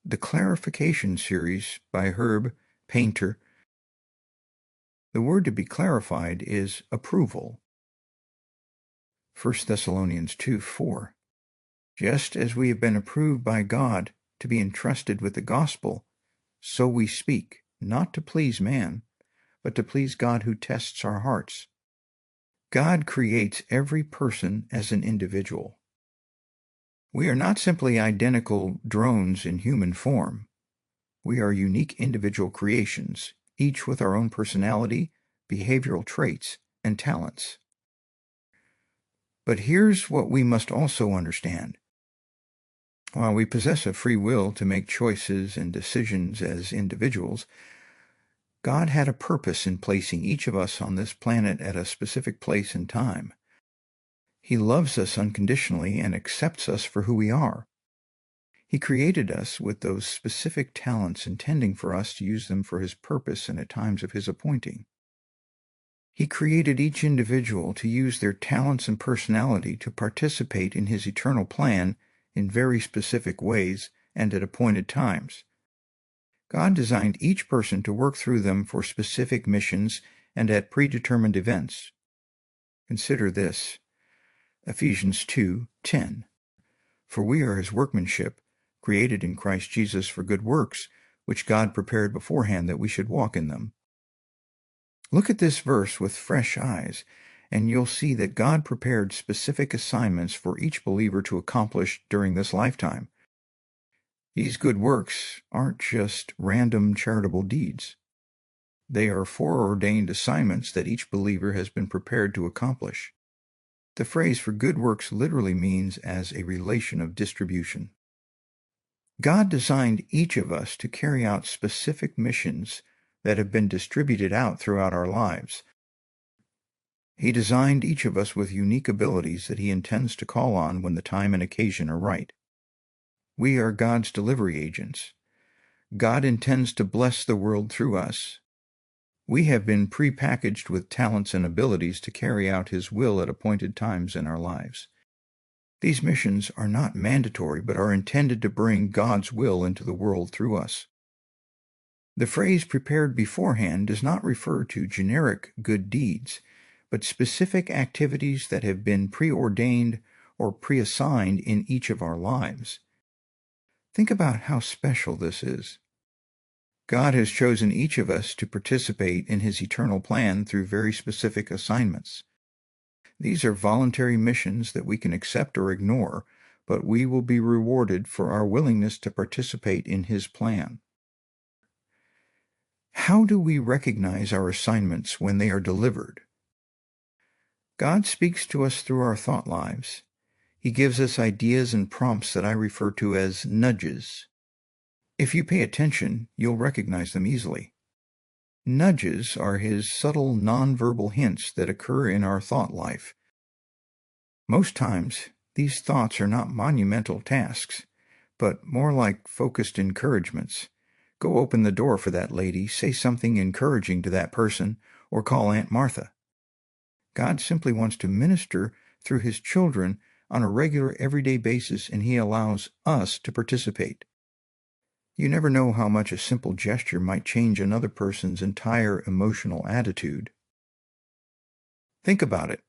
the Clarification series by Herb Painter. The word to be clarified is approval. 1 Thessalonians 2:4. Just as we have been approved by God to be entrusted with the gospel, so we speak, not to please man, but to please God who tests our hearts. God creates every person as an individual. We are not simply identical drones in human form. We are unique individual creations, each with our own personality, behavioral traits, and talents. But here's what we must also understand. While we possess a free will to make choices and decisions as individuals, God had a purpose in placing each of us on this planet at a specific place and time. He loves us unconditionally and accepts us for who we are. He created us with those specific talents, intending for us to use them for His purpose and at times of His appointing. He created each individual to use their talents and personality to participate in His eternal plan in very specific ways and at appointed times. God designed each person to work through them for specific missions and at predetermined events. Consider this. Ephesians 2:10. For we are His workmanship, created in Christ Jesus for good works, which God prepared beforehand that we should walk in them. Look at this verse with fresh eyes, and you'll see that God prepared specific assignments for each believer to accomplish during this lifetime. These good works aren't just random charitable deeds. They are foreordained assignments that each believer has been prepared to accomplish. The phrase for good works literally means as a relation of distribution. God designed each of us to carry out specific missions that have been distributed out throughout our lives. He designed each of us with unique abilities that He intends to call on when the time and occasion are right. We are God's delivery agents. God intends to bless the world through us. We have been prepackaged with talents and abilities to carry out His will at appointed times in our lives. These missions are not mandatory, but are intended to bring God's will into the world through us. The phrase prepared beforehand does not refer to generic good deeds, but specific activities that have been preordained or preassigned in each of our lives. Think about how special this is. God has chosen each of us to participate in His eternal plan through very specific assignments. These are voluntary missions that we can accept or ignore, but we will be rewarded for our willingness to participate in His plan. How do we recognize our assignments when they are delivered? God speaks to us through our thought lives. He gives us ideas and prompts that I refer to as nudges. If you pay attention, you'll recognize them easily. Nudges are His subtle nonverbal hints that occur in our thought life. Most times, these thoughts are not monumental tasks, but more like focused encouragements. Go open the door for that lady, say something encouraging to that person, or call Aunt Martha. God simply wants to minister through His children on a regular, everyday basis, and He allows us to participate. You never know how much a simple gesture might change another person's entire emotional attitude. Think about it.